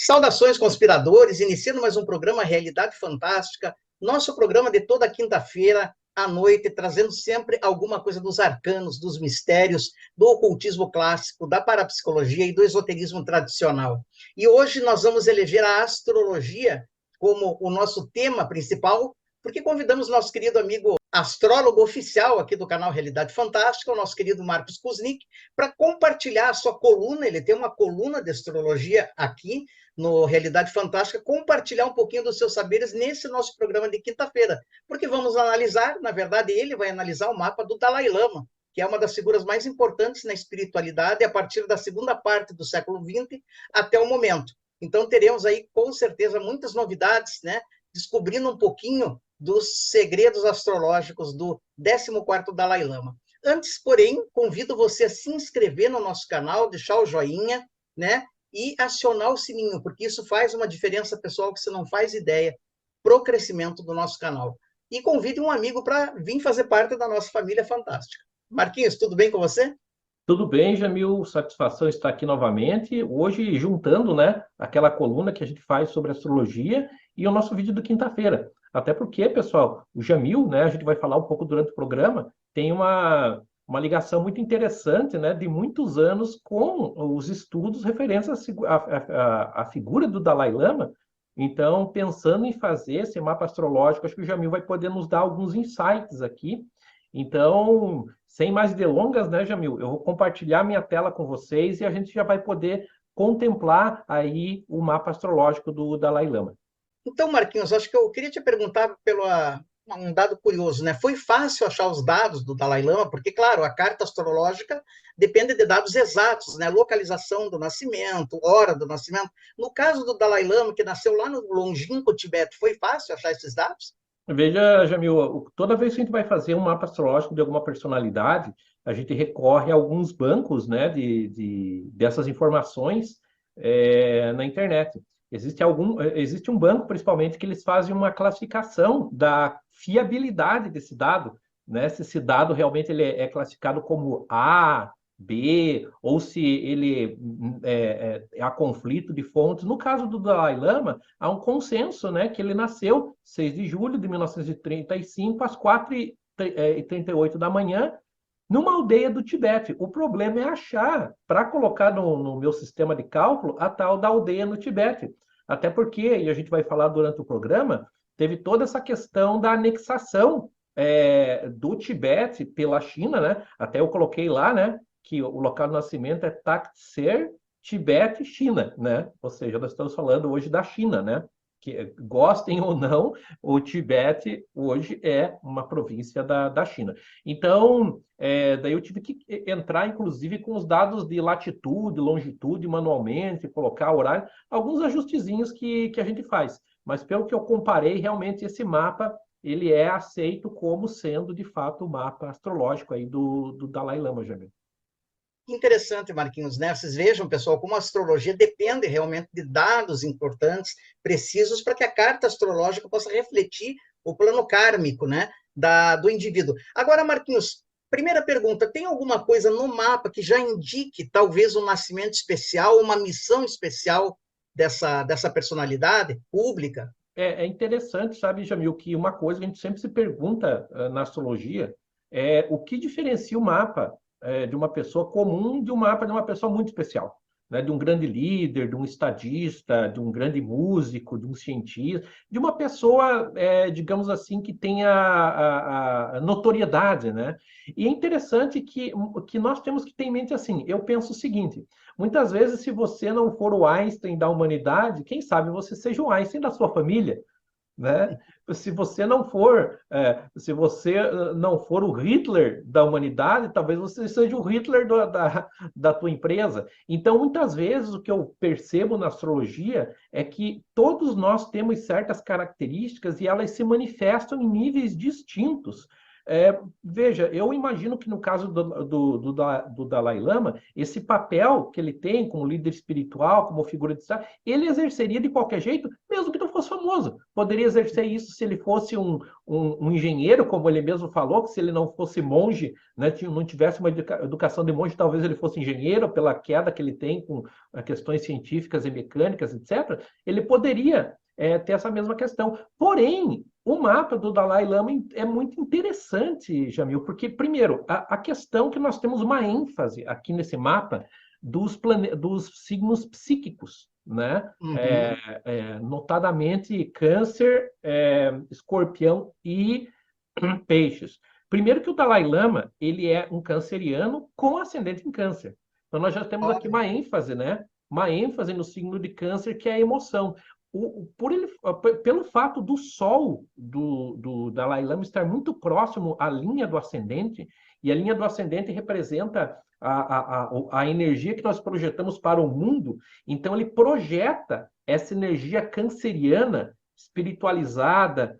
Saudações, conspiradores, iniciando mais um programa Realidade Fantástica, nosso programa de toda quinta-feira à noite, trazendo sempre alguma coisa dos arcanos, dos mistérios, do ocultismo clássico, da parapsicologia e do esoterismo tradicional. E hoje nós vamos eleger a astrologia como o nosso tema principal, porque convidamos nosso querido amigo astrólogo oficial aqui do canal Realidade Fantástica, o nosso querido Marcos Kuznick, para compartilhar a sua coluna. Ele tem uma coluna de astrologia aqui no Realidade Fantástica, compartilhar um pouquinho dos seus saberes nesse nosso programa de quinta-feira, porque vamos analisar, na verdade, ele vai analisar o mapa do Dalai Lama, que é uma das figuras mais importantes na espiritualidade a partir da segunda parte do século XX até o momento. Então, teremos aí, com certeza, muitas novidades, né? Descobrindo um pouquinho dos segredos astrológicos do 14º Dalai Lama. Antes, porém, convido você a se inscrever no nosso canal, deixar o joinha, né? E acionar o sininho, porque isso faz uma diferença, pessoal, que você não faz ideia para o crescimento do nosso canal. E convide um amigo para vir fazer parte da nossa família fantástica. Marquinhos, tudo bem com você? Tudo bem, Jamil, satisfação estar aqui novamente, hoje juntando, né, aquela coluna que a gente faz sobre astrologia e o nosso vídeo de quinta-feira. Até porque, pessoal, o Jamil, né, a gente vai falar um pouco durante o programa, tem uma ligação muito interessante, né, de muitos anos com os estudos referentes à figura do Dalai Lama. Então, pensando em fazer esse mapa astrológico, acho que o Jamil vai poder nos dar alguns insights aqui. Então, sem mais delongas, né, Jamil? Eu vou compartilhar minha tela com vocês e a gente já vai poder contemplar aí o mapa astrológico do Dalai Lama. Então, Marquinhos, acho que eu queria te perguntar pelo um dado curioso, né? Foi fácil achar os dados do Dalai Lama, porque, claro, a carta astrológica depende de dados exatos, né? Localização do nascimento, hora do nascimento. No caso do Dalai Lama, que nasceu lá no longínquo Tibete, foi fácil achar esses dados? Veja, Jamil, toda vez que a gente vai fazer um mapa astrológico de alguma personalidade, a gente recorre a alguns bancos, né, dessas informações na internet. Existe um banco, principalmente, que eles fazem uma classificação da fiabilidade desse dado, né? Se esse dado realmente ele é classificado como A, B, ou se ele há conflito de fontes. No caso do Dalai Lama, há um consenso, né, que ele nasceu 6 de julho de 1935, às 4h38 da manhã, numa aldeia do Tibete. O problema é achar, para colocar no meu sistema de cálculo, a tal da aldeia no Tibete. Até porque, e a gente vai falar durante o programa, teve toda essa questão da anexação do Tibete pela China, né? Até eu coloquei lá, né, que o local de nascimento é Taktser, Tibete, China, né? Ou seja, nós estamos falando hoje da China, né? Que, gostem ou não, o Tibete hoje é uma província da China. Então, daí eu tive que entrar, inclusive, com os dados de latitude, longitude, manualmente, colocar horário, alguns ajustezinhos que a gente faz. Mas pelo que eu comparei, realmente esse mapa ele é aceito como sendo, de fato, o mapa astrológico aí do Dalai Lama, Jamil. Interessante, Marquinhos, né? Vocês vejam, pessoal, como a astrologia depende realmente de dados importantes, precisos, para que a carta astrológica possa refletir o plano kármico, né, do indivíduo. Agora, Marquinhos, primeira pergunta, tem alguma coisa no mapa que já indique talvez um nascimento especial, uma missão especial dessa personalidade pública? É interessante, sabe, Jamil, que uma coisa que a gente sempre se pergunta na astrologia é o que diferencia o mapa de uma pessoa comum de um mapa de uma pessoa muito especial, né? De um grande líder, de um estadista, de um grande músico, de um cientista, de uma pessoa, digamos assim, que tenha a notoriedade, né? E é interessante que nós temos que ter em mente assim, eu penso o seguinte, muitas vezes, se você não for o Einstein da humanidade, quem sabe você seja o Einstein da sua família, né? Se você não for o Hitler da humanidade, talvez você seja o Hitler da tua empresa. Então, muitas vezes, o que eu percebo na astrologia é que todos nós temos certas características e elas se manifestam em níveis distintos. Veja, eu imagino que no caso do Dalai Lama, esse papel que ele tem como líder espiritual, como figura de Estado, ele exerceria de qualquer jeito, mesmo que não fosse famoso. Poderia exercer isso se ele fosse um engenheiro, como ele mesmo falou, que se ele não fosse monge, né, não tivesse uma educação de monge, talvez ele fosse engenheiro, pela queda que ele tem com questões científicas e mecânicas, etc. Ele poderia ter essa mesma questão. Porém, o mapa do Dalai Lama é muito interessante, Jamil, porque, primeiro, a questão que nós temos uma ênfase aqui nesse mapa dos signos psíquicos, né? Uhum. Notadamente Câncer, Escorpião e Peixes. Primeiro que o Dalai Lama, ele é um canceriano com ascendente em Câncer. Então nós já temos aqui Olha, uma ênfase, né? Uma ênfase no signo de Câncer, que é a emoção. Pelo fato do Sol do Dalai Lama estar muito próximo à linha do ascendente, e a linha do ascendente representa a energia que nós projetamos para o mundo, então ele projeta essa energia canceriana espiritualizada,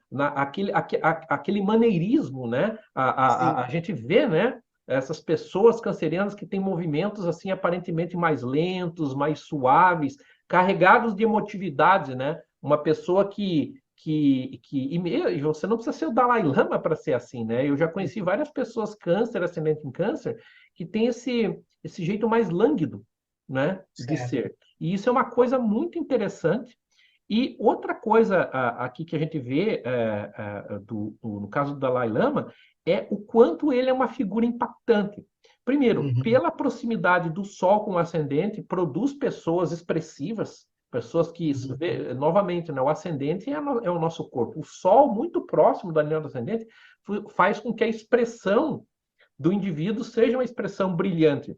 aquele maneirismo, né? A sim. gente vê, né? Essas pessoas cancerianas que têm movimentos assim aparentemente mais lentos, mais suaves, carregados de emotividade, né? Uma pessoa e você não precisa ser o Dalai Lama para ser assim, né? Eu já conheci várias pessoas câncer, ascendente em câncer, que tem esse jeito mais lânguido, né? De Certo. ser. E isso é uma coisa muito interessante. E outra coisa aqui que a gente vê no caso do Dalai Lama é o quanto ele é uma figura impactante. Primeiro, Uhum. pela proximidade do Sol com o ascendente, produz pessoas expressivas, pessoas que, Uhum. novamente, né, o ascendente é o nosso corpo. O Sol, muito próximo da linha do ascendente, faz com que a expressão do indivíduo seja uma expressão brilhante.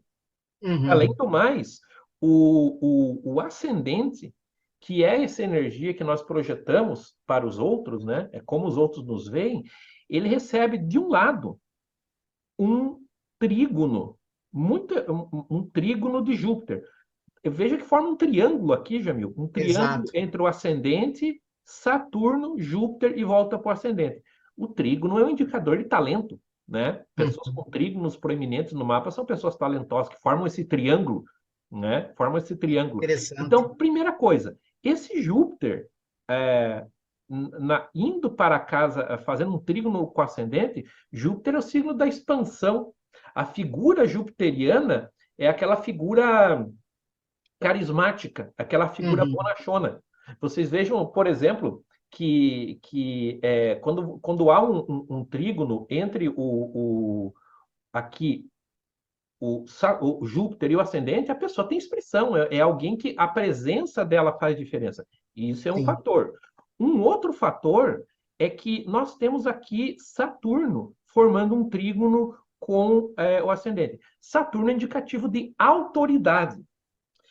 Além Uhum. do mais, o ascendente, que é essa energia que nós projetamos para os outros, né? É como os outros nos veem, ele recebe de um lado um trígono, um trígono de Júpiter. Veja que forma um triângulo aqui, Jamil, um triângulo Exato. entre o ascendente, Saturno, Júpiter e volta para o ascendente. O trígono é um indicador de talento, né? Pessoas Uhum. com trígonos proeminentes no mapa são pessoas talentosas que formam esse triângulo, né? Formam esse triângulo. Interessante. Então, primeira coisa, esse Júpiter indo para a casa, fazendo um trígono com o ascendente, Júpiter é o signo da expansão. A figura jupiteriana é aquela figura carismática, aquela figura Uhum. bonachona. Vocês vejam, por exemplo, quando há um trígono entre aqui o Júpiter e o ascendente, a pessoa tem expressão, é alguém que a presença dela faz diferença. E isso é um Sim. fator. Um outro fator é que nós temos aqui Saturno formando um trígono com o ascendente. Saturno é indicativo de autoridade.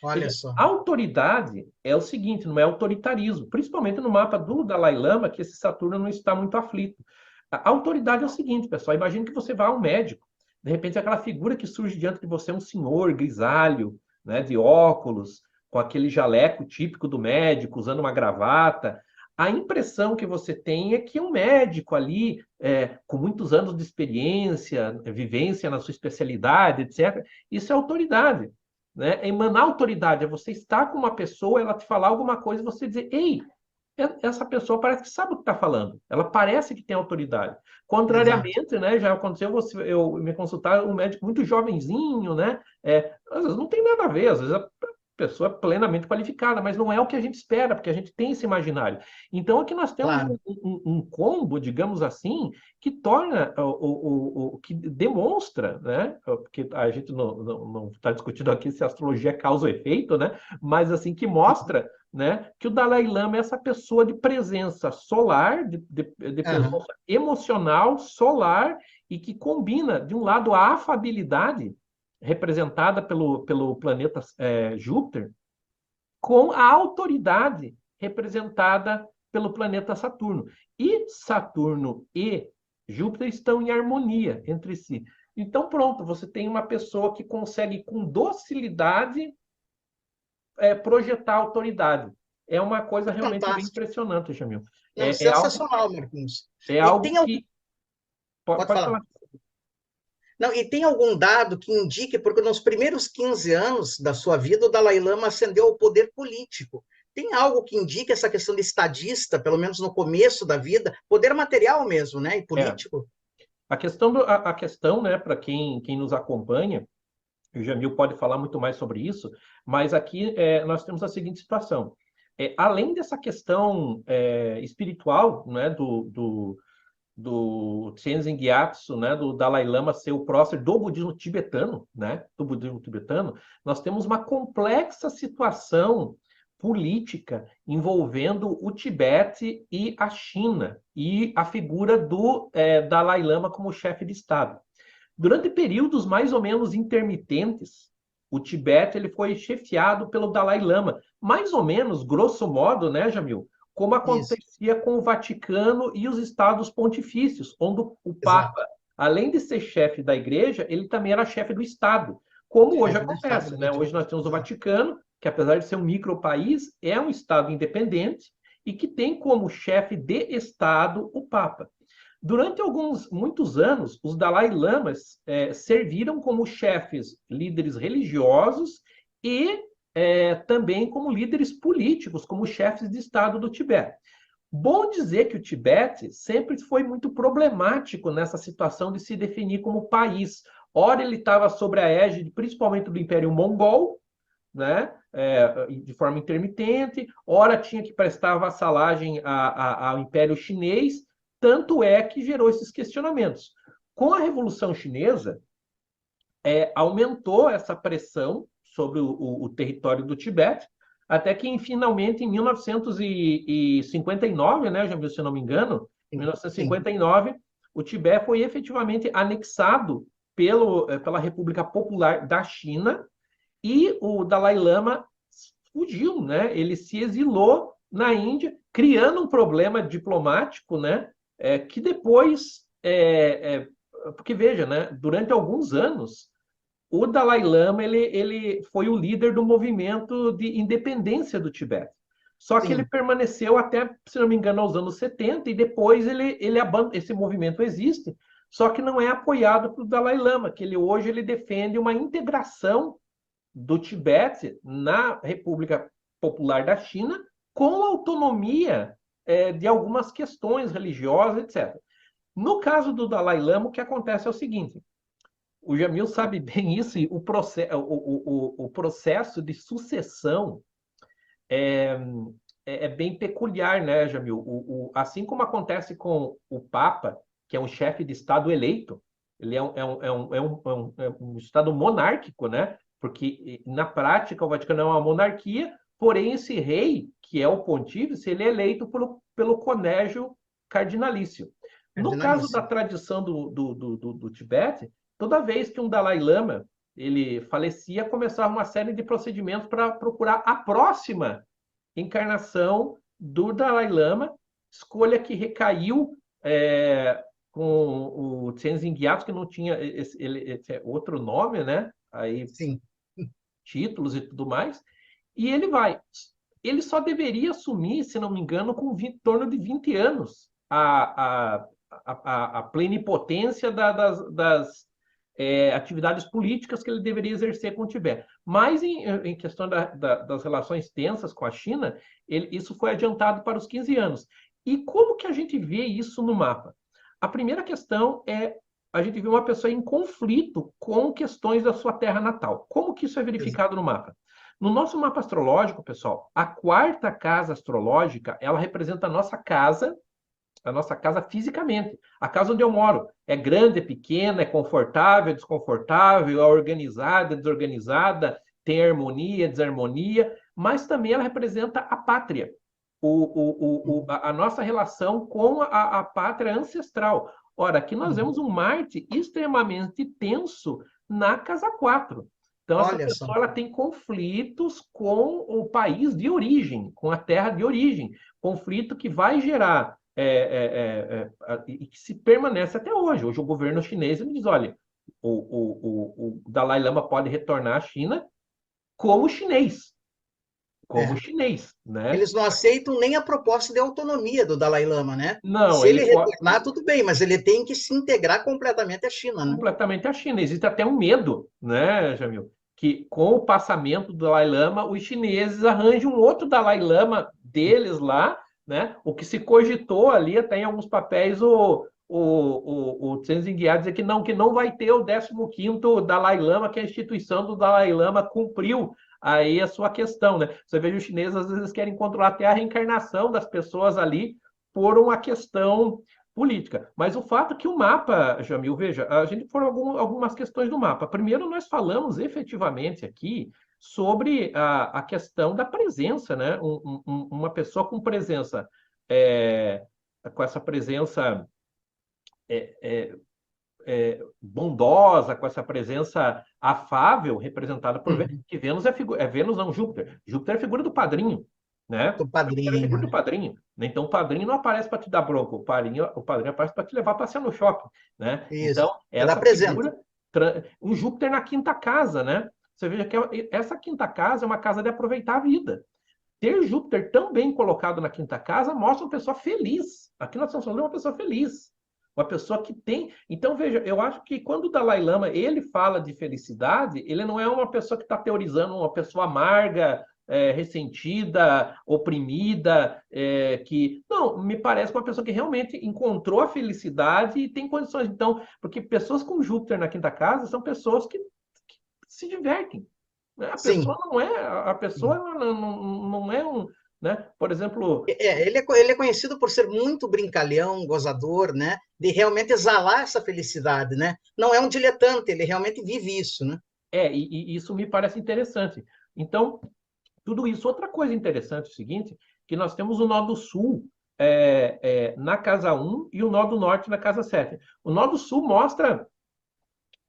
Olha Veja, só. autoridade é o seguinte, não é autoritarismo, principalmente no mapa do Dalai Lama, que esse Saturno não está muito aflito. A autoridade é o seguinte, pessoal, imagine que você vai ao médico, de repente aquela figura que surge diante de você é um senhor grisalho, né, de óculos, com aquele jaleco típico do médico, usando uma gravata. A impressão que você tem é que é um médico ali, com muitos anos de experiência, vivência na sua especialidade, etc. Isso é autoridade, né? Emanar autoridade é você estar com uma pessoa, ela te falar alguma coisa e você dizer, ei, essa pessoa parece que sabe o que está falando, ela parece que tem autoridade. Exato. Contrariamente, né, já aconteceu eu me consultar um médico muito jovenzinho, né? Às vezes não tem nada a ver, às vezes a pessoa é plenamente qualificada, mas não é o que a gente espera, porque a gente tem esse imaginário. Então aqui nós temos Claro. um combo, digamos assim, que torna que demonstra, né? Porque a gente não está discutindo aqui se a astrologia é causa ou efeito, né? Mas assim que mostra, né, que o Dalai Lama é essa pessoa de presença solar, de Aham. presença emocional, solar, e que combina, de um lado, a afabilidade, representada pelo planeta Júpiter, com a autoridade, representada pelo planeta Saturno. E Saturno e Júpiter estão em harmonia entre si. Então, pronto, você tem uma pessoa que consegue, com docilidade, projetar autoridade. É uma coisa realmente bem Fantástico. impressionante, Jamil. Não, É algo, sensacional, Marquinhos. é E algo tem algum. que. Pode Pode falar. falar. Não, e tem algum dado que indique, porque nos primeiros 15 anos da sua vida, o Dalai Lama ascendeu ao poder político. Tem algo que indique essa questão de estadista, pelo menos no começo da vida, poder material mesmo, né, e É, político? a questão, né, para quem nos acompanha, o Jamil pode falar muito mais sobre isso, mas aqui nós temos a seguinte situação. Além dessa questão espiritual, né, do Tenzin Gyatso, né, do Dalai Lama ser o prócer do budismo tibetano, né, do budismo tibetano, nós temos uma complexa situação política envolvendo o Tibete e a China e a figura do Dalai Lama como chefe de Estado. Durante períodos mais ou menos intermitentes, o Tibete ele foi chefiado pelo Dalai Lama, mais ou menos, grosso modo, né, Jamil? Como Isso, acontecia com o Vaticano e os estados pontifícios, onde o exato. Papa, além de ser chefe da igreja, ele também era chefe do Estado, como hoje Chefe do Estado acontece, do né? Hoje nós Tibete. temos o Exato. Vaticano, que apesar de ser um micropaís, é um Estado independente e que tem como chefe de Estado o Papa. Durante muitos anos, os Dalai Lamas serviram como chefes, líderes religiosos e também como líderes políticos, como chefes de Estado do Tibete. Bom dizer que o Tibete sempre foi muito problemático nessa situação de se definir como país. Ora, ele estava sob a égide, principalmente do Império Mongol, né? De forma intermitente, ora tinha que prestar vassalagem ao Império Chinês, tanto é que gerou esses questionamentos. Com a Revolução Chinesa, aumentou essa pressão sobre o território do Tibete, até que finalmente em 1959, né, já se não me engano, em Sim, sim. 1959, o Tibete foi efetivamente anexado pela República Popular da China e o Dalai Lama fugiu, né? Ele se exilou na Índia, criando um problema diplomático, né? Que depois, porque veja, né? Durante alguns anos, o Dalai Lama ele foi o líder do movimento de independência do Tibete. Só que ele Sim. permaneceu até, se não me engano, aos anos 70, e depois esse movimento existe, só que não é apoiado pelo Dalai Lama, que hoje ele defende uma integração do Tibete na República Popular da China, com autonomia de algumas questões religiosas, etc. No caso do Dalai Lama, o que acontece é o seguinte: o Jamil sabe bem isso, e o processo de sucessão é, é bem peculiar, né, Jamil? Assim como acontece com o Papa, que é um chefe de Estado eleito, ele é um Estado monárquico, né? Porque na prática o Vaticano é uma monarquia, porém esse rei, que é o pontífice, ele é eleito pelo colégio cardinalício. No caso da Cardinalíssimo. tradição do Tibete, toda vez que um Dalai Lama ele falecia, começava uma série de procedimentos para procurar a próxima encarnação do Dalai Lama, escolha que recaiu com o Tenzin Gyatso, que não tinha esse outro nome, né? Aí, Sim. títulos e tudo mais, e ele vai. Ele só deveria assumir, se não me engano, com em torno de 20 anos a plenipotência das atividades políticas que ele deveria exercer com o Tibete. Mas em questão das relações tensas com a China, isso foi adiantado para os 15 anos. E como que a gente vê isso no mapa? A primeira questão é a gente vê uma pessoa em conflito com questões da sua terra natal. Como que isso é verificado no mapa? No nosso mapa astrológico, pessoal, a quarta casa astrológica, ela representa a nossa casa fisicamente, a casa onde eu moro. É grande, é pequena, é confortável, é desconfortável, é organizada, é desorganizada, tem harmonia, desarmonia, mas também ela representa a pátria, a nossa relação com a pátria ancestral. Ora, aqui nós Uhum. vemos um Marte extremamente tenso na casa 4. Então, essa Olha só. pessoa ela tem conflitos com o país de origem, com a terra de origem. Conflito que vai gerar e que se permanece até hoje. Hoje o governo chinês diz, olha, o Dalai Lama pode retornar à China como chinês. como chinês, né? Eles não aceitam nem a proposta de autonomia do Dalai Lama, né? Não, Se ele ele pode retornar, tudo bem, mas ele tem que se integrar completamente à China, né? completamente a China. Existe até um medo, né, Jamil? Que com o passamento do Dalai Lama, os chineses arranjam um outro Dalai Lama deles lá, né? O que se cogitou ali, até em alguns papéis, o Tenzin Gyat dizer que não vai ter o 15º Dalai Lama, que a instituição do Dalai Lama cumpriu aí a sua questão, né? Você veja, os chineses às vezes querem controlar até a reencarnação das pessoas ali por uma questão política. Mas o fato é que o mapa, Jamil, veja, a gente foram algumas questões do mapa. Primeiro, nós falamos efetivamente aqui sobre a questão da presença, né? Uma pessoa com presença, com essa presença é, é, bondosa, com essa presença afável, representada por Vênus, Uhum. que Vênus Vênus não, Júpiter. Júpiter é a figura do padrinho, né? Do Júpiter é a figura padrinho, do né? padrinho. Né? Então, o padrinho não aparece para te dar bronca, o padrinho aparece para te levar a passear no shopping, né? Isso. Então, Ele essa apresenta. figura, o Júpiter na quinta casa, né? Você veja que essa quinta casa é uma casa de aproveitar a vida. Ter Júpiter tão bem colocado na quinta casa mostra uma pessoa feliz. Aqui nós estamos falando de uma pessoa feliz. Uma pessoa que tem. Então, veja, eu acho que quando o Dalai Lama ele fala de felicidade, ele não é uma pessoa que está teorizando uma pessoa amarga, ressentida, oprimida, que. Não, me parece uma pessoa que realmente encontrou a felicidade e tem condições. Então, porque pessoas com Júpiter na quinta casa são pessoas que se divertem. A pessoa Sim. não é, a pessoa não é um, né? Por exemplo, Ele é conhecido por ser muito brincalhão, gozador, né? De realmente exalar essa felicidade, né? Não é um diletante, ele realmente vive isso, né? e isso me parece interessante. Então, tudo isso. Outra coisa interessante é o seguinte, que nós temos o nó do sul na casa um e o nó do norte na casa 7. O nó do sul mostra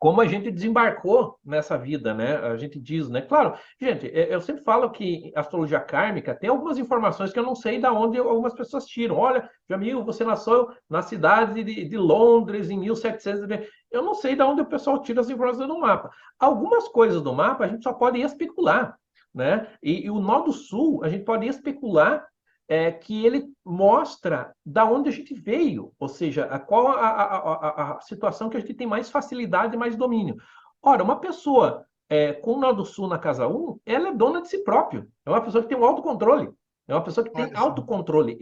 como a gente desembarcou nessa vida, né? A gente diz, né? Claro, gente, eu sempre falo que astrologia kármica tem algumas informações que eu não sei de onde algumas pessoas tiram. Olha, Jamil, você nasceu na cidade de Londres em 1700. Eu não sei de onde o pessoal tira as informações do mapa. Algumas coisas do mapa a gente só pode especular, né? E o nó do sul, a gente pode especular que ele mostra da onde a gente veio, ou seja, qual a situação que a gente tem mais facilidade e mais domínio. Ora, uma pessoa com o nó do sul na casa um, ela é dona de si próprio, é uma pessoa que tem um autocontrole, é uma pessoa que tem Olha só. autocontrole.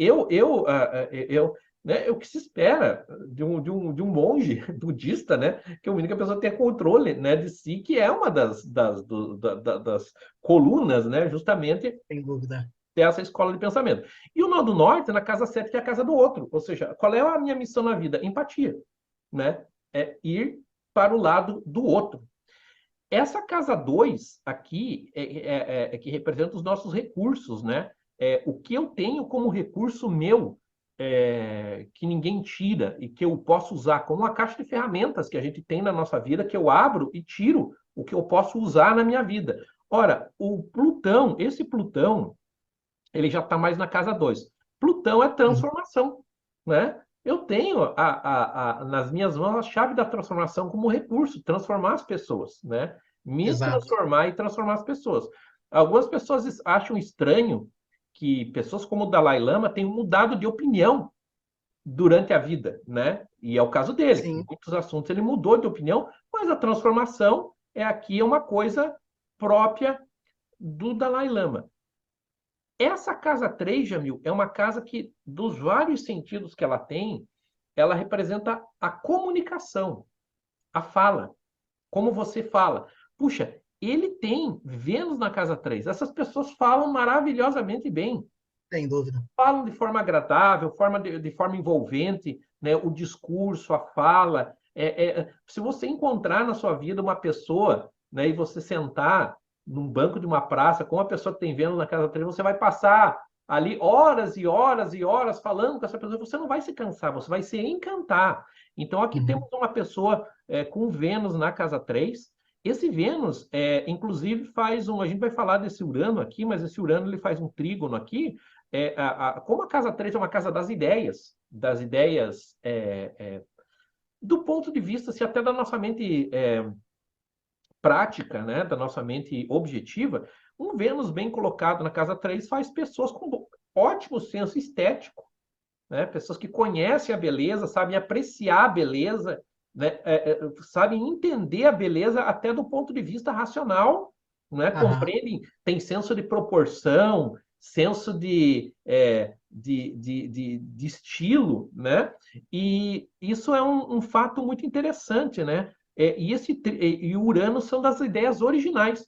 Né, o que se espera de um monge budista, né, que é a única pessoa que tem controle, né, de si, que é uma das colunas, né, justamente Sem dúvida. dessa escola de pensamento. E o nó do norte, na casa 7, que é a casa do outro. Ou seja, qual é a minha missão na vida? Empatia, né? É ir para o lado do outro. Essa casa 2 aqui é que representa os nossos recursos, né? O que eu tenho como recurso meu, que ninguém tira e que eu posso usar como uma caixa de ferramentas que a gente tem na nossa vida, que eu abro e tiro o que eu posso usar na minha vida. Ora, o Plutão, esse Plutão, ele já está mais na casa 2. Plutão é Uhum. transformação, né? Eu tenho nas minhas mãos a chave da transformação como recurso, transformar as pessoas, né? Me Exato. transformar e transformar as pessoas. Algumas pessoas acham estranho que pessoas como o Dalai Lama tenham mudado de opinião durante a vida, né? E é o caso dele. Em Sim. muitos assuntos ele mudou de opinião, mas a transformação aqui é uma coisa própria do Dalai Lama. Essa casa 3, Jamil, é uma casa que, dos vários sentidos que ela tem, ela representa a comunicação, a fala, como você fala. Puxa, ele tem Vênus na casa 3. Essas pessoas falam maravilhosamente bem. Sem dúvida. Falam de forma agradável, de forma envolvente, né? O discurso, a fala. Se você encontrar na sua vida uma pessoa, né, e você sentar num banco de uma praça com uma pessoa que tem Vênus na casa 3, você vai passar ali horas e horas e horas falando com essa pessoa, você não vai se cansar, você vai se encantar. Então, aqui temos Uhum. uma pessoa com Vênus na casa 3. Esse Vênus, inclusive, faz um. A gente vai falar desse Urano aqui, mas esse Urano ele faz um trígono aqui, como a casa 3 é uma casa das ideias do ponto de vista, se até da nossa mente prática, né, da nossa mente objetiva, Um Vênus bem colocado na casa 3 faz pessoas com ótimo senso estético, né? Pessoas que conhecem a beleza, sabem apreciar a beleza, né? Sabem entender a beleza até do ponto de vista racional, né? Aham. Compreendem, têm senso de proporção, senso de estilo, né? E isso é um fato muito interessante, né? E Urano são das ideias originais.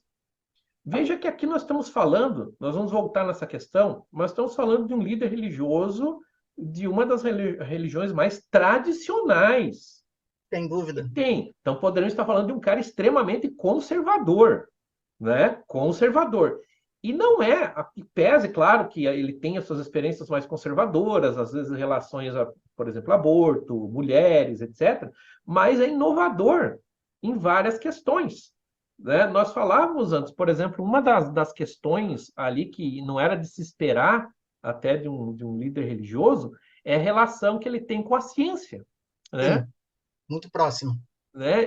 Veja que aqui nós estamos falando, nós vamos voltar nessa questão, nós estamos falando de um líder religioso de uma das religiões mais tradicionais Sem que dúvida. tem. Então, poderíamos estar falando de um cara extremamente conservador, né? Conservador. E não é, pese, claro, que ele tem as suas experiências mais conservadoras, às vezes em relações a, por exemplo, aborto, mulheres, etc., mas é inovador em várias questões, né? Nós falávamos antes, por exemplo, uma das questões ali que não era de se esperar até de um líder religioso é a relação que ele tem com a ciência, né? Sim, muito próximo. Né?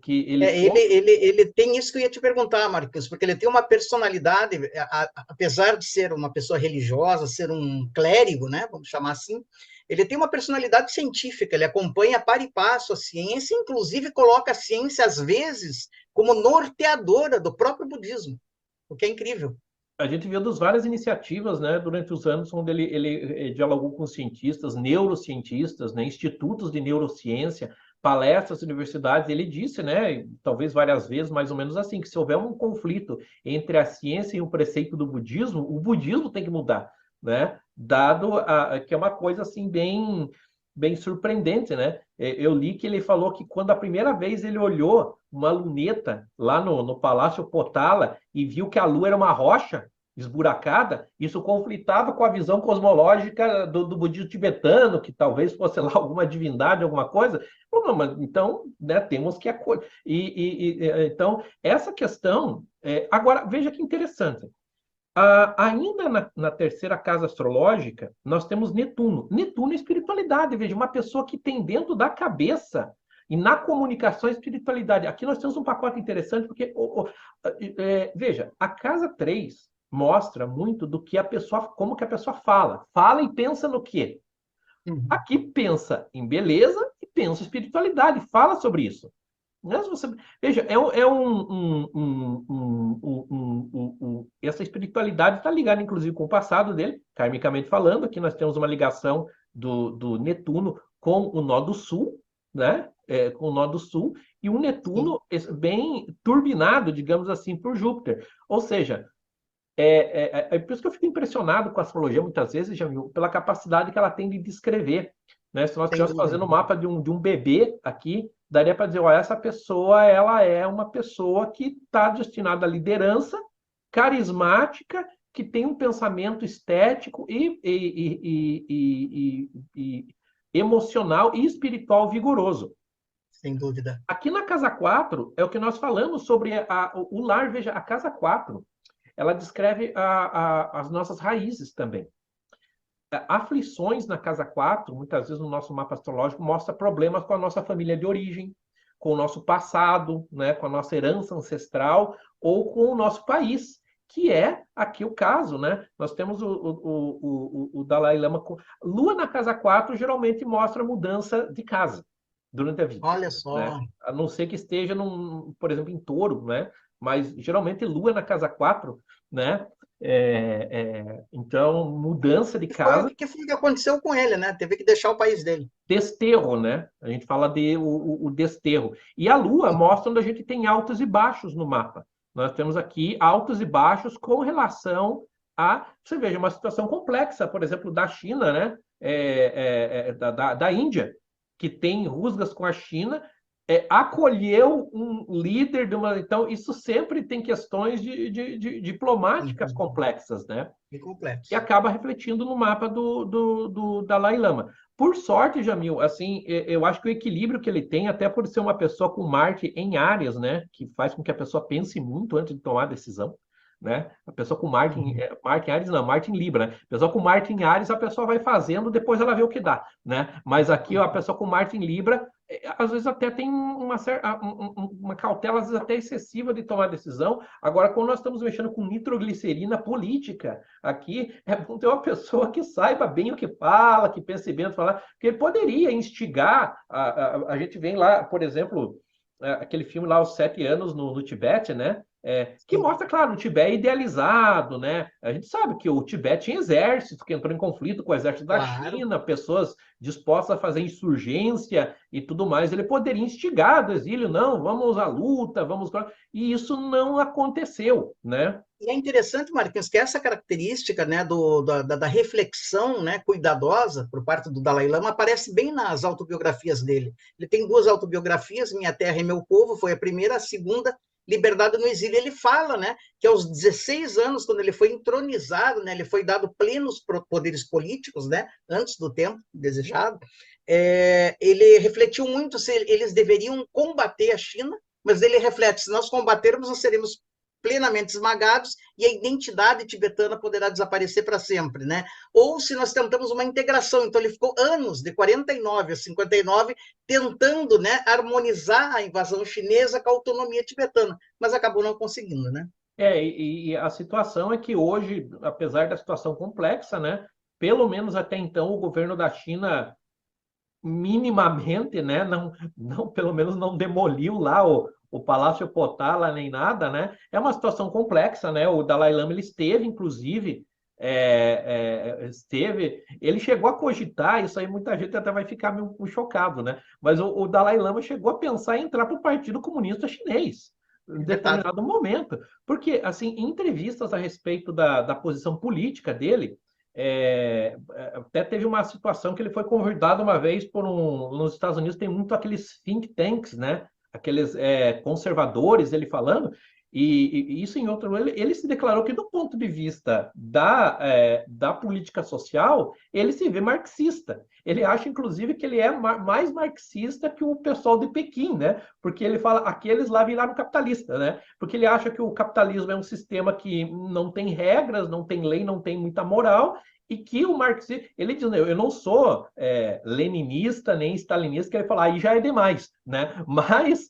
Que ele Ele tem isso que eu ia te perguntar, Marcos, porque ele tem uma personalidade, apesar de ser uma pessoa religiosa, ser um clérigo, né, vamos chamar assim, ele tem uma personalidade científica, ele acompanha para e passo a ciência, inclusive coloca a ciência, às vezes, como norteadora do próprio budismo, o que é incrível. A gente viu das várias iniciativas, né, durante os anos, onde ele dialogou com cientistas, neurocientistas, né, institutos de neurociência, palestras, universidades. Ele disse, né, talvez várias vezes, mais ou menos assim, que se houver um conflito entre a ciência e o preceito do budismo, o budismo tem que mudar, né, dado que é uma coisa assim bem surpreendente, né? Eu li que ele falou que quando a primeira vez ele olhou uma luneta lá no Palácio Potala e viu que a Lua era uma rocha esburacada, isso conflitava com a visão cosmológica do budismo tibetano, que talvez fosse lá alguma divindade, alguma coisa. Não, mas então, né, temos que acolher. Então, essa questão. Agora, veja que interessante. Ainda na terceira casa astrológica, nós temos Netuno. Netuno é espiritualidade, veja, uma pessoa que tem dentro da cabeça e na comunicação espiritualidade. Aqui nós temos um pacote interessante, porque, veja, a casa 3 mostra muito do que a pessoa, como que a pessoa fala. Fala e pensa no quê? Uhum. Aqui pensa em beleza e pensa em espiritualidade, fala sobre isso. Mas você, veja, essa espiritualidade está ligada, inclusive, com o passado dele, karmicamente falando. Aqui nós temos uma ligação do Netuno com o nó do Sul, né? Com o nó do Sul, e um Sim, Netuno bem turbinado, digamos assim, por Júpiter. Ou seja, por isso que eu fico impressionado com a astrologia, muitas vezes, Jamil, pela capacidade que ela tem de descrever. Né? Se nós sem estivéssemos dúvida. fazendo o mapa de um bebê aqui, daria para dizer, olha, essa pessoa ela é uma pessoa que está destinada à liderança, carismática, que tem um pensamento estético e emocional e espiritual vigoroso. Sem dúvida. Aqui na casa 4 é o que nós falamos sobre o lar. Veja, a casa 4 ela descreve as nossas raízes também. Aflições na casa 4, muitas vezes no nosso mapa astrológico, mostra problemas com a nossa família de origem, com o nosso passado, né, com a nossa herança ancestral ou com o nosso país, que é aqui o caso, né? Nós temos o Dalai Lama. Lua na casa 4 geralmente mostra mudança de casa durante a vida, Olha né? só. A não ser que esteja, por exemplo, em touro, né? Mas geralmente Lua na casa 4, né? Então, mudança de casa, Que foi o que aconteceu com ele, né? Teve que deixar o país dele. desterro, né? A gente fala de o desterro. E a Lua mostra onde a gente tem altos e baixos no mapa. Nós temos aqui altos e baixos com relação a, você veja, uma situação complexa, por exemplo, da China, né? Da Índia, que tem rusgas com a China, acolheu um líder de uma. Então, isso sempre tem questões de diplomáticas complexas, né? E E complexo. acaba refletindo no mapa do Dalai Lama. Por sorte, Jamil, assim, eu acho que o equilíbrio que ele tem, até por ser uma pessoa com Marte em áreas, né, que faz com que a pessoa pense muito antes de tomar a decisão, né? A pessoa com Marte em Ares, não, Marte em Libra, né? A pessoa com Marte em Ares, a pessoa vai fazendo, depois ela vê o que dá, né? Mas aqui, ó, a pessoa com Marte em Libra, às vezes até tem uma cautela, às vezes até excessiva de tomar decisão. Agora, quando nós estamos mexendo com nitroglicerina política, aqui é bom ter uma pessoa que saiba bem o que fala, que pense bem o que falar, porque ele poderia instigar. A gente vem lá, por exemplo, aquele filme lá, Os 7 Anos no Tibete, né? Que mostra, claro, o Tibete é idealizado, né? A gente sabe que o Tibete tinha exército que entrou em conflito com o exército da Claro. China, pessoas dispostas a fazer insurgência e tudo mais. Ele poderia instigar do exílio, não, vamos à luta, vamos... E isso não aconteceu, né? E é interessante, Marquinhos, que essa característica, né, da reflexão, né, cuidadosa por parte do Dalai Lama aparece bem nas autobiografias dele. Ele tem 2 autobiografias, Minha Terra e Meu Povo, foi a primeira, a segunda, Liberdade no Exílio. Ele fala, né, que aos 16 anos, quando ele foi entronizado, né, ele foi dado plenos poderes políticos, né, antes do tempo desejado, ele refletiu muito se eles deveriam combater a China, mas ele reflete, se nós combatermos, nós seremos plenamente esmagados e a identidade tibetana poderá desaparecer para sempre, né? Ou se nós tentamos uma integração, então ele ficou anos, de 49 a 59, tentando, né, harmonizar a invasão chinesa com a autonomia tibetana, mas acabou não conseguindo, né? E a situação é que hoje, apesar da situação complexa, né, pelo menos até então, o governo da China minimamente, né, pelo menos não demoliu lá o Palácio Potala nem nada, né? É uma situação complexa, né? O Dalai Lama ele esteve, inclusive, ele chegou a cogitar, isso aí muita gente até vai ficar meio chocado, né? Mas o Dalai Lama chegou a pensar em entrar para o Partido Comunista Chinês em determinado momento, porque assim, em entrevistas a respeito da posição política dele, até teve uma situação que ele foi convidado uma vez nos Estados Unidos tem muito aqueles think tanks, né? Aqueles conservadores, ele falando, e isso em outro, ele se declarou que do ponto de vista da política social, ele se vê marxista. Ele acha, inclusive, que ele é mais marxista que o pessoal de Pequim, né? Porque ele fala, aqueles lá viraram capitalista, né? Porque ele acha que o capitalismo é um sistema que não tem regras, não tem lei, não tem muita moral, e que o marxismo, ele diz, eu não sou leninista nem stalinista, que ele fala, aí já é demais, né? Mas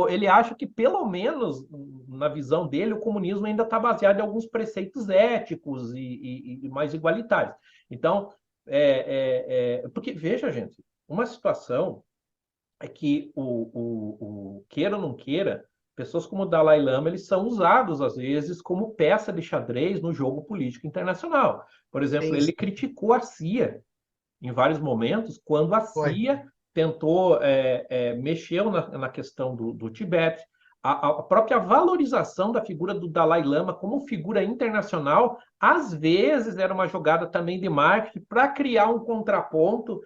ele acha que, pelo menos, na visão dele, o comunismo ainda está baseado em alguns preceitos éticos e mais igualitários. Então, porque, veja, gente, uma situação é que o queira ou não queira, pessoas como o Dalai Lama, eles são usados, às vezes, como peça de xadrez no jogo político internacional. Por exemplo, Sim, ele criticou a CIA em vários momentos, quando a foi. CIA tentou, mexeu na questão do Tibete. A própria valorização da figura do Dalai Lama como figura internacional, às vezes era uma jogada também de marketing para criar um contraponto.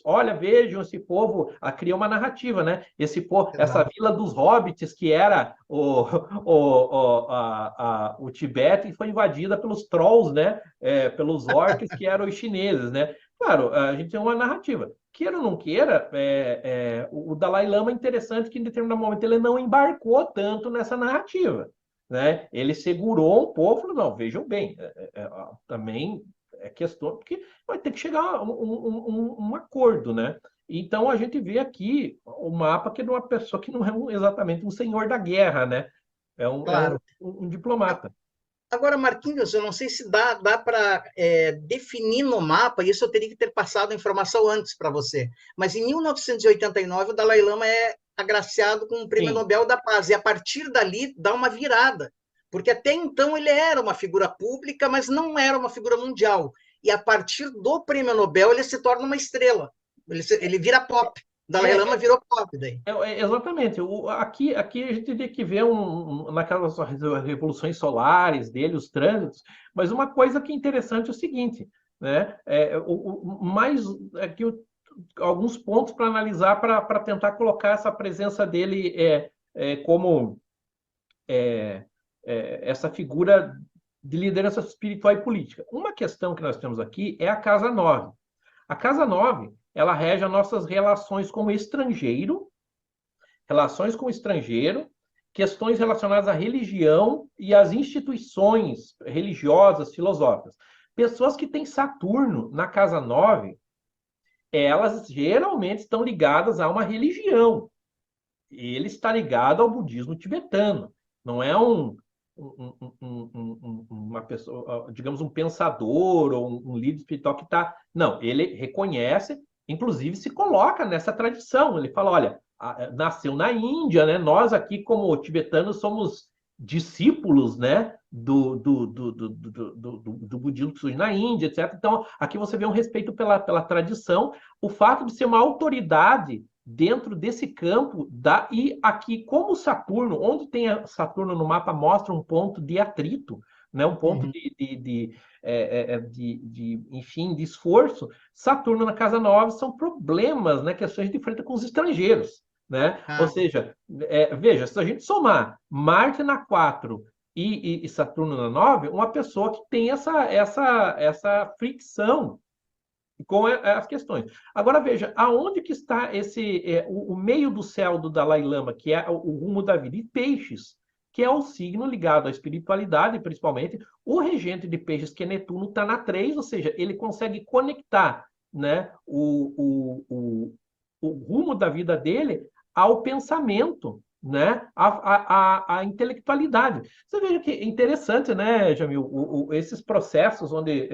Olha, vejam, esse povo criou uma narrativa, né? Esse povo, essa vila dos hobbits, que era o Tibete, foi invadida pelos trolls, né? Pelos orcs, que eram os chineses, né? Claro, a gente tem uma narrativa. Queira ou não queira, o Dalai Lama é interessante que em determinado momento ele não embarcou tanto nessa narrativa, né? Ele segurou um pouco, falou, não, vejam bem, também é questão, porque vai ter que chegar a um acordo, né? Então a gente vê aqui o mapa que é de uma pessoa que não é exatamente um senhor da guerra, né? Claro. Um diplomata. Agora, Marquinhos, eu não sei se dá para definir no mapa, isso eu teria que ter passado a informação antes para você, mas em 1989 o Dalai Lama é agraciado com o Prêmio Sim. Nobel da Paz, e a partir dali dá uma virada, porque até então ele era uma figura pública, mas não era uma figura mundial, e a partir do Prêmio Nobel ele se torna uma estrela, ele vira pop, o Dalai Lama virou pop daí. Exatamente. Aqui a gente tem que ver naquelas revoluções solares dele, os trânsitos, mas uma coisa que é interessante é o seguinte, né? Mais que alguns pontos para analisar para tentar colocar essa presença dele como essa figura de liderança espiritual e política. Uma questão que nós temos aqui é a Casa 9. A Casa 9, ela rege as nossas relações com o estrangeiro questões relacionadas à religião e às instituições religiosas, filosóficas. Pessoas que têm Saturno na casa 9, elas geralmente estão ligadas a uma religião. Ele está ligado ao budismo tibetano. Não é uma pessoa, digamos, um pensador ou um líder espiritual que está. Não, ele reconhece, inclusive se coloca nessa tradição. Ele fala: olha, nasceu na Índia, né? Nós aqui, como tibetanos, somos discípulos, né, do budismo que surge na Índia, etc. Então, aqui você vê um respeito pela tradição, o fato de ser uma autoridade dentro desse campo, e aqui, como Saturno, onde tem Saturno no mapa, mostra um ponto de atrito, né, um ponto enfim, de esforço. Saturno na casa 9 são problemas, né, que a gente enfrenta com os estrangeiros. Né? Ou seja, veja, se a gente somar Marte na 4 e Saturno na 9, uma pessoa que tem essa fricção com as questões. Agora veja, aonde que está o meio do céu do Dalai Lama, que é o rumo da vida? E Peixes, que é o signo ligado à espiritualidade, principalmente. O regente de Peixes, que é Netuno, está na 3, ou seja, ele consegue conectar, né, o rumo da vida dele ao pensamento, né? A intelectualidade. Você veja que interessante, né, Jamil, esses processos onde,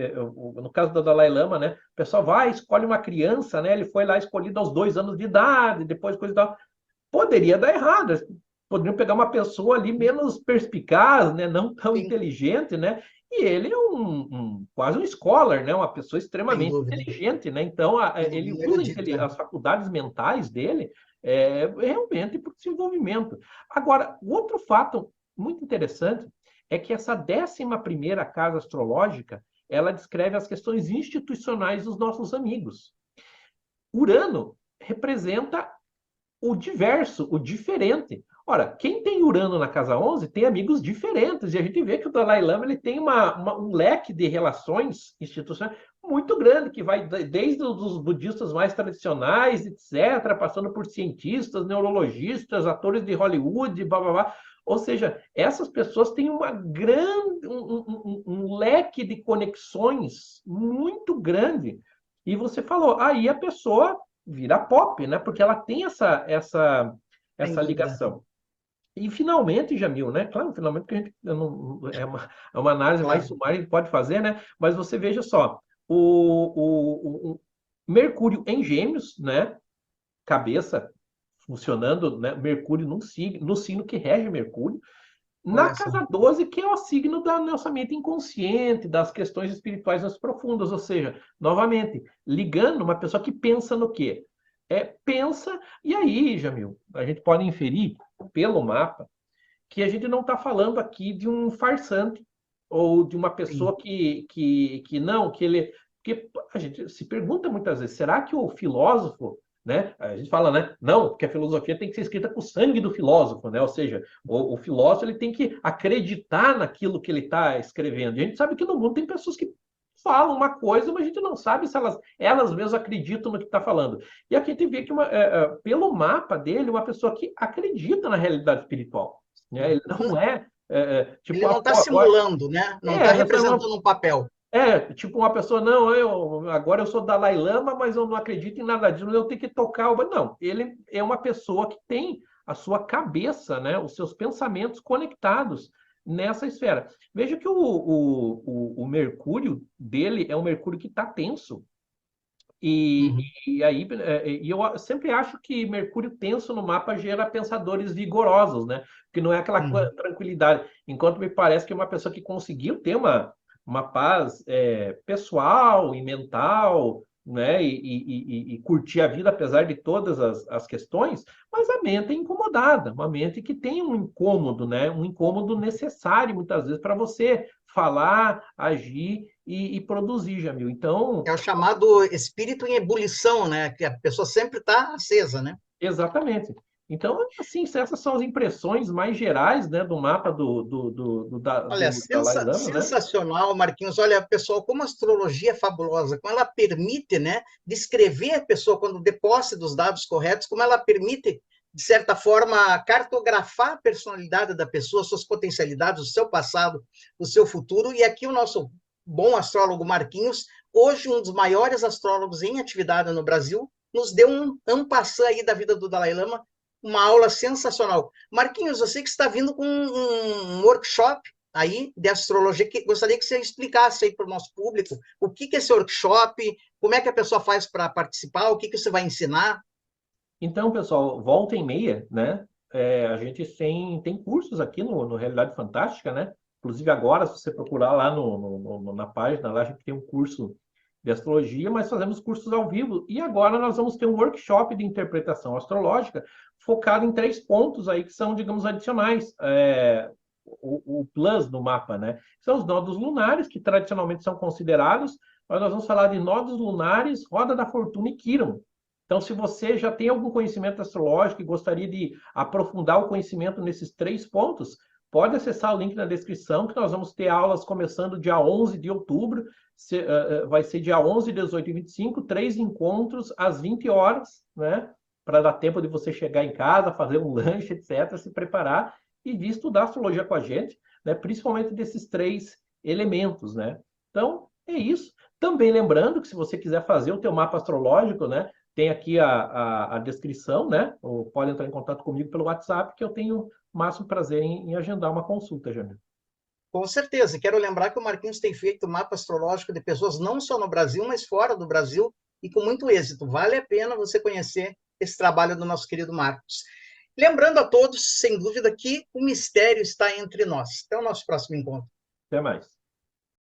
no caso do Dalai Lama, né, o pessoal vai, escolhe uma criança, né, ele foi lá escolhido aos 2 anos de idade, depois coisa e tal. Poderia dar errado, poderiam pegar uma pessoa ali menos perspicaz, né, não tão inteligente, né, e ele é quase um scholar, né, uma pessoa extremamente inteligente, né, então ele usa as faculdades mentais dele realmente para o desenvolvimento. Agora, outro fato muito interessante é que essa 11ª casa astrológica, ela descreve as questões institucionais dos nossos amigos. Urano representa o diverso, o diferente. Ora, quem tem Urano na casa 11 tem amigos diferentes, e a gente vê que o Dalai Lama ele tem um leque de relações institucionais muito grande, que vai desde os budistas mais tradicionais, etc., passando por cientistas, neurologistas, atores de Hollywood, blá, blá, blá. Ou seja, essas pessoas têm um leque de conexões muito grande. E você falou, aí a pessoa vira pop, né? Porque ela tem essa ligação. E finalmente, Jamil, né? Claro, finalmente, que a gente é uma análise mais sumária que pode fazer, né? Mas você veja só, o Mercúrio em Gêmeos, né? Cabeça funcionando, né? Mercúrio no signo que rege Mercúrio. Na casa 12, que é o signo da nossa mente inconsciente, das questões espirituais mais profundas, ou seja, novamente, ligando uma pessoa que pensa no quê? Pensa, e aí, Jamil, a gente pode inferir pelo mapa que a gente não está falando aqui de um farsante ou de uma pessoa que ele... Porque a gente se pergunta muitas vezes, será que o filósofo, né? A gente fala, né? Não, porque a filosofia tem que ser escrita com o sangue do filósofo, né? Ou seja, o filósofo ele tem que acreditar naquilo que ele está escrevendo. E a gente sabe que no mundo tem pessoas que falam uma coisa, mas a gente não sabe se elas mesmas acreditam no que está falando. E aqui a gente vê que, pelo mapa dele, uma pessoa que acredita na realidade espiritual. Né? Ele não tipo, ele não está simulando, né? Não está representando um papel. Tipo uma pessoa, não, agora eu sou Dalai Lama, mas eu não acredito em nada disso, eu tenho que tocar. Não, ele é uma pessoa que tem a sua cabeça, né, os seus pensamentos conectados nessa esfera. Veja que o Mercúrio dele é um Mercúrio que está tenso. E aí eu sempre acho que Mercúrio tenso no mapa gera pensadores vigorosos, né? Porque não é aquela tranquilidade. Enquanto me parece que é uma pessoa que conseguiu ter uma paz pessoal e mental, né? E curtir a vida apesar de todas as questões, mas a mente é incomodada, uma mente que tem um incômodo, né? Um incômodo necessário muitas vezes para você falar, agir e produzir, Jamil. Então é o chamado espírito em ebulição, né? Que a pessoa sempre está acesa, né? Exatamente. Então, assim, essas são as impressões mais gerais, né, do mapa Olha, Dalai Lama, sensacional, né? Marquinhos. Olha, pessoal, como a astrologia é fabulosa, como ela permite, né, descrever a pessoa quando de posse dos dados corretos, como ela permite de certa forma, cartografar a personalidade da pessoa, suas potencialidades, o seu passado, o seu futuro. E aqui o nosso bom astrólogo Marquinhos, hoje um dos maiores astrólogos em atividade no Brasil, nos deu um passant aí da vida do Dalai Lama, uma aula sensacional. Marquinhos, eu sei que você está vindo com um workshop aí de astrologia, que gostaria que você explicasse aí para o nosso público o que é esse workshop, como é que a pessoa faz para participar, o que você vai ensinar. Então, pessoal, volta e meia, né? A gente tem cursos aqui no Realidade Fantástica, né? Inclusive agora, se você procurar lá na página, lá a gente tem um curso de astrologia, mas fazemos cursos ao vivo. E agora nós vamos ter um workshop de interpretação astrológica focado em 3 pontos aí que são, digamos, adicionais. O plus no mapa, né? São os nodos lunares, que tradicionalmente são considerados, mas nós vamos falar de nodos lunares, roda da fortuna e Quirón. Então, se você já tem algum conhecimento astrológico e gostaria de aprofundar o conhecimento nesses 3 pontos, pode acessar o link na descrição, que nós vamos ter aulas começando dia 11 de outubro, vai ser dia 11, 18 e 25, 3 encontros às 20 horas, né? Para dar tempo de você chegar em casa, fazer um lanche, etc., se preparar e vir estudar astrologia com a gente, né? Principalmente desses 3 elementos, né? Então, é isso. Também lembrando que se você quiser fazer o teu mapa astrológico, né? Tem aqui a descrição, né? Ou pode entrar em contato comigo pelo WhatsApp, que eu tenho o máximo prazer em agendar uma consulta, Jamil. Com certeza. Quero lembrar que o Marquinhos tem feito mapa astrológico de pessoas não só no Brasil, mas fora do Brasil, e com muito êxito. Vale a pena você conhecer esse trabalho do nosso querido Marcos. Lembrando a todos, sem dúvida, que o mistério está entre nós. Até o nosso próximo encontro. Até mais.